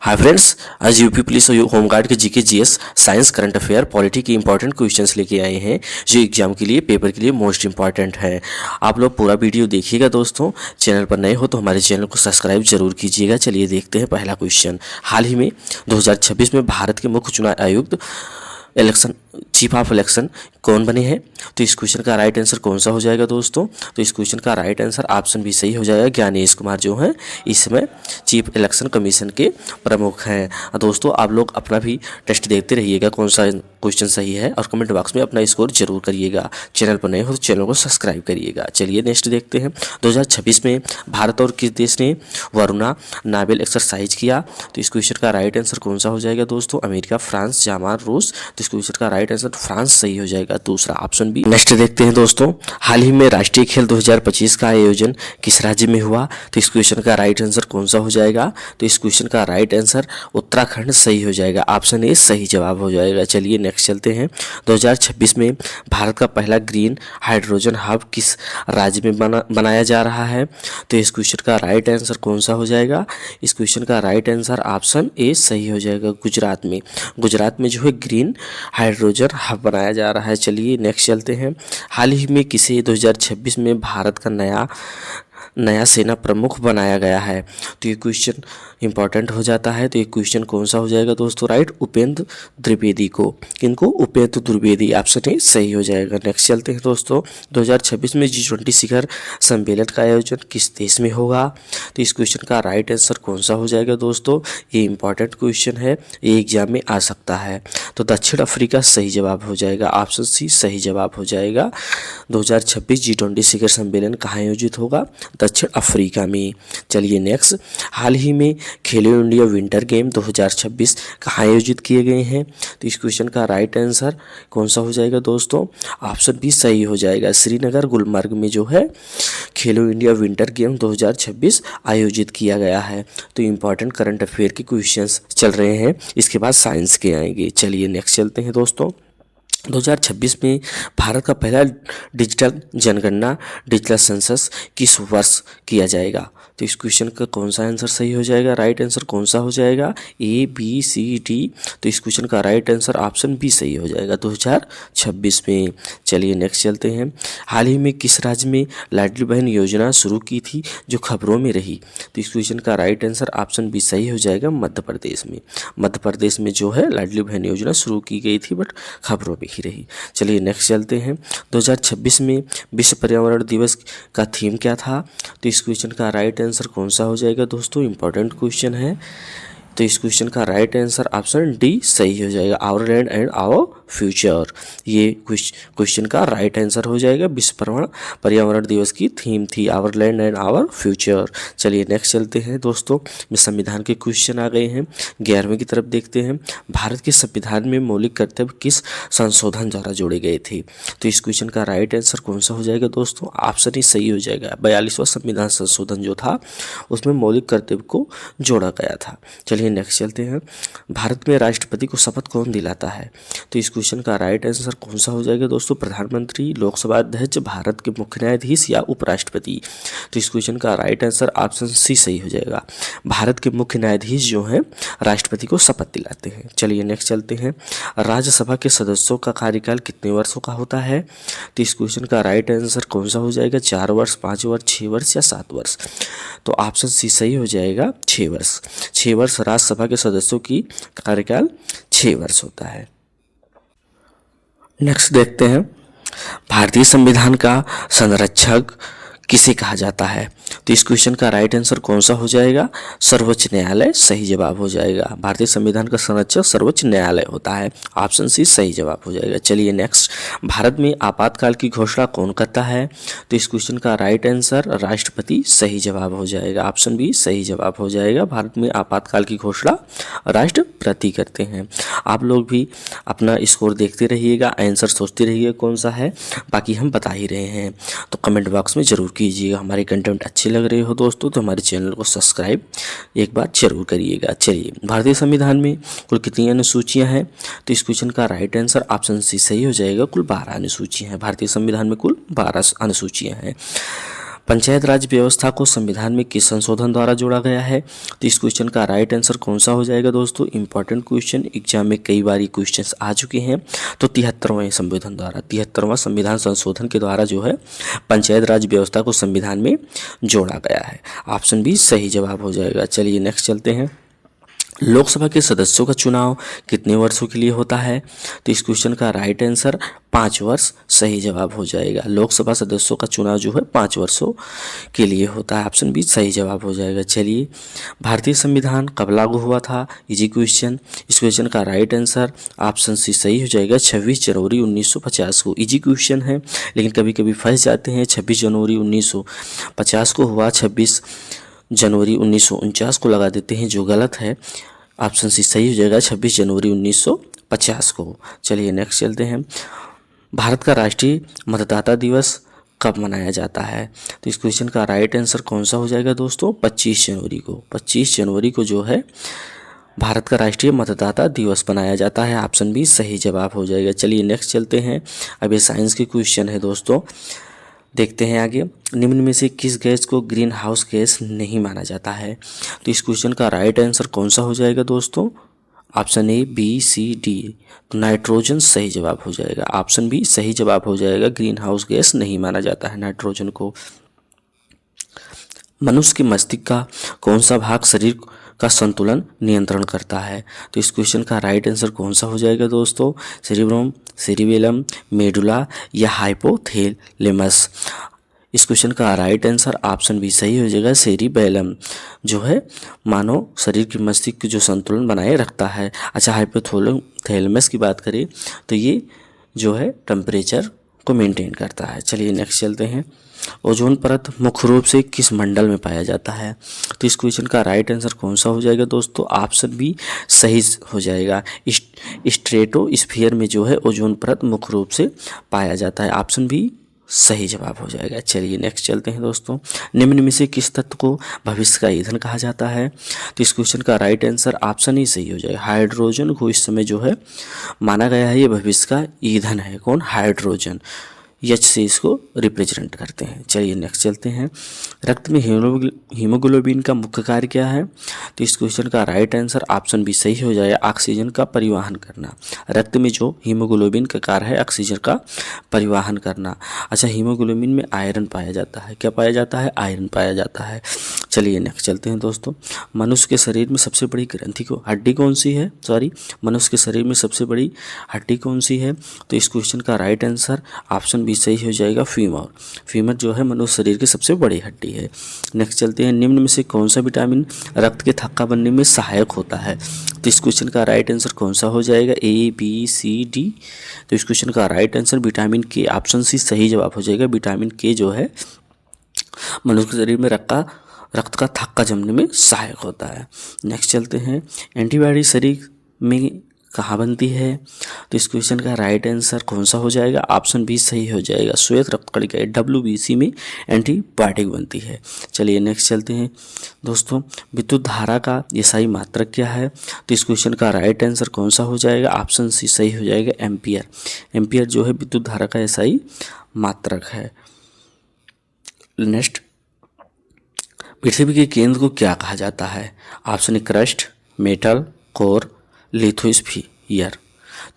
Hi friends, आज UP police और home guard के GK GS science current affair polity के इंपॉर्टेंट क्वेश्चंस लेके आए हैं जो एग्जाम के लिए पेपर के लिए मोस्ट इंपॉर्टेंट है। आप लोग पूरा वीडियो देखिएगा दोस्तों। चैनल पर नए हो तो हमारे चैनल को सब्सक्राइब जरूर कीजिएगा। चलिए देखते हैं पहला क्वेश्चन। हाल ही में 2026 में भारत के मुख्य चुनाव आयुक्त इलेक्शन चीफ ऑफ इलेक्शन कौन बने हैं? तो इस क्वेश्चन का राइट आंसर कौन सा हो जाएगा दोस्तों? तो इस क्वेश्चन का राइट आंसर ऑप्शन भी सही हो जाएगा। ज्ञानेश कुमार जो हैं इस समय चीफ इलेक्शन कमीशन के प्रमुख हैं। दोस्तों आप लोग अपना भी टेस्ट देखते रहिएगा कौन सा क्वेश्चन सही है और कमेंट बॉक्स में अपना स्कोर जरूर करिएगा। चैनल पर नए हो तो चैनल को सब्सक्राइब करिएगा। चलिए नेक्स्ट देखते हैं। 2026 में भारत और किस देश ने वरुणा नावेल एक्सरसाइज किया? तो इस क्वेश्चन का राइट आंसर कौन सा हो जाएगा दोस्तों? अमेरिका, फ्रांस, जापान, रूस। तो इस क्वेश्चन का राइट आंसर फ्रांस सही हो जाएगा, दूसरा ऑप्शन बी। नेक्स्ट देखते हैं दोस्तों। हाल ही में राष्ट्रीय खेल 2025 का आयोजन किस राज्य में हुआ? तो इस क्वेश्चन का राइट आंसर कौन सा हो जाएगा? तो इस क्वेश्चन का राइट आंसर उत्तराखंड सही हो जाएगा, ऑप्शन ए सही जवाब हो जाएगा। चलिए नेक्स्ट चलते हैं। 2026 में भारत का पहला ग्रीन हाइड्रोजन हब किस राज्य में बनाया जा रहा है? तो इस क्वेश्चन का राइट आंसर कौन सा हो जाएगा? इस क्वेश्चन का राइट आंसर ऑप्शन ए सही हो जाएगा, गुजरात में। गुजरात में जो है ग्रीन हाइड्रोजन हब बनाया जा रहा है। चलिए नेक्स्ट चलते हैं। हाल ही में किसे 2026 में भारत का नया सेना प्रमुख बनाया गया है? तो ये क्वेश्चन इंपॉर्टेंट हो जाता है। तो ये क्वेश्चन कौन सा हो जाएगा दोस्तों? राइट, उपेंद्र द्विवेदी को। किनको? उपेंद्र द्विवेदी, ऑप्शन ए सही हो जाएगा। नेक्स्ट चलते हैं दोस्तों। 2026 में G20 शिखर सम्मेलन का आयोजन किस देश में होगा? तो इस क्वेश्चन का राइट आंसर कौन सा हो जाएगा दोस्तों? ये इंपॉर्टेंट क्वेश्चन है, ये एग्जाम में आ सकता है। तो दक्षिण अफ्रीका सही जवाब हो जाएगा, ऑप्शन सी सही जवाब हो जाएगा। 2026 G20 शिखर सम्मेलन कहाँ आयोजित होगा? दक्षिण अफ्रीका में। चलिए नेक्स्ट। हाल ही में खेलो इंडिया विंटर गेम 2026 कहाँ आयोजित किए गए हैं? तो इस क्वेश्चन का राइट आंसर कौन सा हो जाएगा दोस्तों? ऑप्शन बी सही हो जाएगा। श्रीनगर गुलमर्ग में जो है खेलो इंडिया विंटर गेम 2026 आयोजित किया गया है। तो इंपॉर्टेंट करंट अफेयर के क्वेश्चंस चल रहे हैं, इसके बाद साइंस के आएंगे। चलिए नेक्स्ट चलते हैं दोस्तों। 2026 में भारत का पहला डिजिटल जनगणना डिजिटल सेंसस किस वर्ष किया जाएगा? तो इस क्वेश्चन का कौन सा आंसर सही हो जाएगा? राइट आंसर कौन सा हो जाएगा? ए, बी, सी, डी। तो इस क्वेश्चन का राइट आंसर ऑप्शन बी सही हो जाएगा, 2026 में। चलिए नेक्स्ट चलते हैं। हाल ही में किस राज्य में लाडली बहन योजना शुरू की थी जो खबरों में रही? तो इस क्वेश्चन का राइट आंसर ऑप्शन बी सही हो जाएगा, मध्य प्रदेश में। मध्य प्रदेश में जो है लाडली बहन योजना शुरू की गई थी बट खबरों में ही रही। चलिए नेक्स्ट चलते हैं। 2026 में विश्व पर्यावरण दिवस का थीम क्या था? तो इस क्वेश्चन का राइट आंसर कौन सा हो जाएगा दोस्तों? इंपॉर्टेंट क्वेश्चन है। तो इस क्वेश्चन का राइट आंसर ऑप्शन डी सही हो जाएगा, our land and our future. ये क्वेश्चन का राइट आंसर हो जाएगा। विश्व पर्यावरण दिवस की थीम थी our land and our future. चलिए नेक्स्ट चलते हैं दोस्तों। संविधान के क्वेश्चन आ गए हैं। 11वें की तरफ देखते हैं। भारत के संविधान में मौलिक कर्तव्य किस संशोधन द्वारा जोड़े गए थे? तो इस क्वेश्चन का राइट आंसर कौन सा हो जाएगा दोस्तों? ऑप्शन ही सही हो जाएगा। 42वां संविधान संशोधन जो था उसमें मौलिक कर्तव्य को जोड़ा गया था। चलिए नेक्स्ट चलते हैं। भारत में राष्ट्रपति को शपथ कौन दिलाता है? तो इस क्वेश्चन का राइट आंसर कौन सा हो जाएगा दोस्तों? प्रधानमंत्री, लोकसभा अध्यक्ष, भारत के मुख्य न्यायाधीश या उपराष्ट्रपति? तो इस क्वेश्चन का राइट आंसर ऑप्शन सी सही हो जाएगा। भारत के मुख्य न्यायाधीश जो हैं राष्ट्रपति को शपथ दिलाते हैं। चलिए नेक्स्ट चलते हैं। राज्यसभा के सदस्यों का कार्यकाल कितने वर्षों का होता है? तो इस क्वेश्चन का राइट आंसर कौन सा हो जाएगा? 4 वर्ष, 5 वर्ष, 6 वर्ष या 7 वर्ष? तो ऑप्शन सी सही हो जाएगा, 6 वर्ष। 6 वर्ष राज्यसभा के सदस्यों की कार्यकाल 6 वर्ष होता है। नेक्स्ट देखते हैं। भारतीय संविधान का संरक्षक किसे कहा जाता है? तो इस क्वेश्चन का राइट आंसर कौन सा हो जाएगा? सर्वोच्च न्यायालय सही जवाब हो जाएगा। भारतीय संविधान का संरक्षक सर्वोच्च न्यायालय होता है, ऑप्शन सी सही जवाब हो जाएगा। चलिए नेक्स्ट। भारत में आपातकाल की घोषणा कौन करता है? तो इस क्वेश्चन का राइट आंसर राष्ट्रपति सही जवाब हो जाएगा, ऑप्शन बी सही जवाब हो जाएगा। भारत में आपातकाल की घोषणा राष्ट्रपति करते हैं। आप लोग भी अपना स्कोर देखते रहिएगा, आंसर सोचते रहिएगा कौन सा है, बाकी हम बता ही रहे हैं। तो कमेंट बॉक्स में जरूर कीजिएगा। हमारे कंटेंट अच्छे लग रहे हो दोस्तों तो हमारे चैनल को सब्सक्राइब एक बार जरूर करिएगा। चलिए, भारतीय संविधान में कुल कितनी अनुसूचियां हैं? तो इस क्वेश्चन का राइट आंसर ऑप्शन सी सही हो जाएगा, कुल 12 अनुसूचियां हैं। भारतीय संविधान में कुल 12 अनुसूचियां हैं। पंचायत राज व्यवस्था को संविधान में किस संशोधन द्वारा जोड़ा गया है? तो इस क्वेश्चन का राइट आंसर कौन सा हो जाएगा दोस्तों? इंपॉर्टेंट क्वेश्चन, एग्जाम में कई बार ये क्वेश्चंस आ चुके हैं। तो 73वें संविधान द्वारा, 73वां संविधान संशोधन के द्वारा जो है पंचायत राज व्यवस्था को संविधान में जोड़ा गया है। ऑप्शन बी सही जवाब हो जाएगा। चलिए नेक्स्ट चलते हैं। लोकसभा के सदस्यों का चुनाव कितने वर्षों के लिए होता है? तो इस क्वेश्चन का राइट आंसर 5 वर्ष सही जवाब हो जाएगा। लोकसभा सदस्यों का चुनाव जो है 5 वर्षों के लिए होता है। ऑप्शन बी सही जवाब हो जाएगा। चलिए, भारतीय संविधान कब लागू हुआ था? Easy question. इस क्वेश्चन का राइट आंसर ऑप्शन सी सही हो जाएगा, 26 जनवरी 1950 को। इजी क्वेश्चन है लेकिन कभी कभी फंस जाते हैं। 26 जनवरी 1950 को हुआ, 26 जनवरी 1949 को लगा देते हैं, जो गलत है। ऑप्शन सी सही हो जाएगा, 26 जनवरी 1950 को। चलिए नेक्स्ट चलते हैं। भारत का राष्ट्रीय मतदाता दिवस कब मनाया जाता है? तो इस क्वेश्चन का राइट आंसर कौन सा हो जाएगा दोस्तों? 25 जनवरी को। 25 जनवरी को जो है भारत का राष्ट्रीय मतदाता दिवस मनाया जाता है। ऑप्शन बी सही जवाब हो जाएगा। चलिए नेक्स्ट चलते हैं। अब ये साइंस के क्वेश्चन है दोस्तों, देखते हैं आगे। निम्न में से किस गैस को ग्रीन हाउस गैस नहीं माना जाता है? तो इस क्वेश्चन का राइट आंसर कौन सा हो जाएगा दोस्तों? Option A, B, C, D. तो नाइट्रोजन सही जवाब हो जाएगा। ऑप्शन बी सही जवाब हो जाएगा, ग्रीन हाउस गैस नहीं माना जाता है नाइट्रोजन को। मनुष्य के मस्तिष्क का कौन सा भाग शरीर का संतुलन नियंत्रण करता है? तो इस क्वेश्चन का राइट आंसर कौन सा हो जाएगा दोस्तों? सेरिब्रम, सेरिबेलम, मेडुला या हाइपोथैलेमस। इस क्वेश्चन का राइट आंसर ऑप्शन बी सही हो जाएगा, सेरिबेलम जो है मानव शरीर के मस्तिष्क की जो संतुलन बनाए रखता है। अच्छा, हाइपोथैलेमस की बात करें तो ये जो है टेम्परेचर को मेंटेन करता है। चलिए नेक्स्ट चलते हैं। ओजोन परत मुख्य रूप से किस मंडल में पाया जाता है? तो इस क्वेश्चन का राइट आंसर कौन सा हो जाएगा दोस्तों? ऑप्शन बी सही हो जाएगा, स्ट्रेटोस्फीयर में जो है ओजोन परत मुख्य रूप से पाया जाता है। ऑप्शन बी सही जवाब हो जाएगा। चलिए नेक्स्ट चलते हैं दोस्तों। निम्न में से किस तत्व को भविष्य का ईंधन कहा जाता है? तो इस क्वेश्चन का राइट आंसर ऑप्शन ही सही हो जाएगा, हाइड्रोजन को इस समय जो है माना गया है ये भविष्य का ईंधन है। कौन? हाइड्रोजन। एच से इसको रिप्रेजेंट करते हैं। चलिए नेक्स्ट चलते हैं। रक्त में हीमोग्लोबिन का मुख्य कार्य क्या है? तो इस क्वेश्चन का राइट आंसर ऑप्शन बी सही हो जाएगा, ऑक्सीजन का परिवहन करना। रक्त में जो हीमोग्लोबिन का कार्य है ऑक्सीजन का परिवहन करना। अच्छा, हीमोग्लोबिन में आयरन पाया जाता है। क्या पाया जाता है? आयरन पाया जाता है। चलिए नेक्स्ट चलते हैं दोस्तों। मनुष्य के शरीर में सबसे बड़ी ग्रंथि को हड्डी कौन सी है? मनुष्य के शरीर में सबसे बड़ी हड्डी कौन सी है? तो इस क्वेश्चन का राइट आंसर ऑप्शन बी सही हो जाएगा, फीमर। फीमर जो है मनुष्य शरीर की सबसे बड़ी हड्डी है। नेक्स्ट चलते हैं। निम्न में से कौन सा विटामिन रक्त के थक्का बनने में सहायक होता है? तो इस क्वेश्चन का राइट आंसर कौन सा हो जाएगा? ए, बी, सी, डी। तो इस क्वेश्चन का राइट आंसर विटामिन के, ऑप्शन सी सही जवाब हो जाएगा। विटामिन के जो है मनुष्य के शरीर में रक्त का थक्का जमने में सहायक होता है। नेक्स्ट चलते हैं। एंटीबॉडी शरीर में कहाँ बनती है? तो इस क्वेश्चन का राइट आंसर कौन सा हो जाएगा? ऑप्शन बी सही हो जाएगा, श्वेत रक्तकणिका WBC में एंटीबायोटिक बनती है। चलिए नेक्स्ट चलते हैं दोस्तों। विद्युत धारा का एसआई मात्रक क्या है? तो इस क्वेश्चन का राइट आंसर कौन सा हो जाएगा? ऑप्शन सी सही हो जाएगा, एम्पियर। एम्पियर जो है विद्युत धारा का एसआई मात्रक है। नेक्स्ट, पृथ्वी के केंद्र को क्या कहा जाता है? Option A crust, metal, core, lithosphere.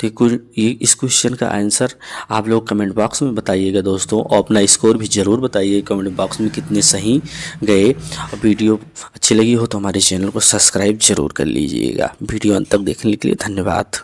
तो ये इस क्वेश्चन का आंसर आप लोग कमेंट बॉक्स में बताइएगा दोस्तों, और अपना स्कोर भी ज़रूर बताइए कमेंट बॉक्स में कितने सही गए। और वीडियो अच्छी लगी हो तो हमारे चैनल को सब्सक्राइब जरूर कर लीजिएगा। वीडियो अंत तक देखने के लिए धन्यवाद।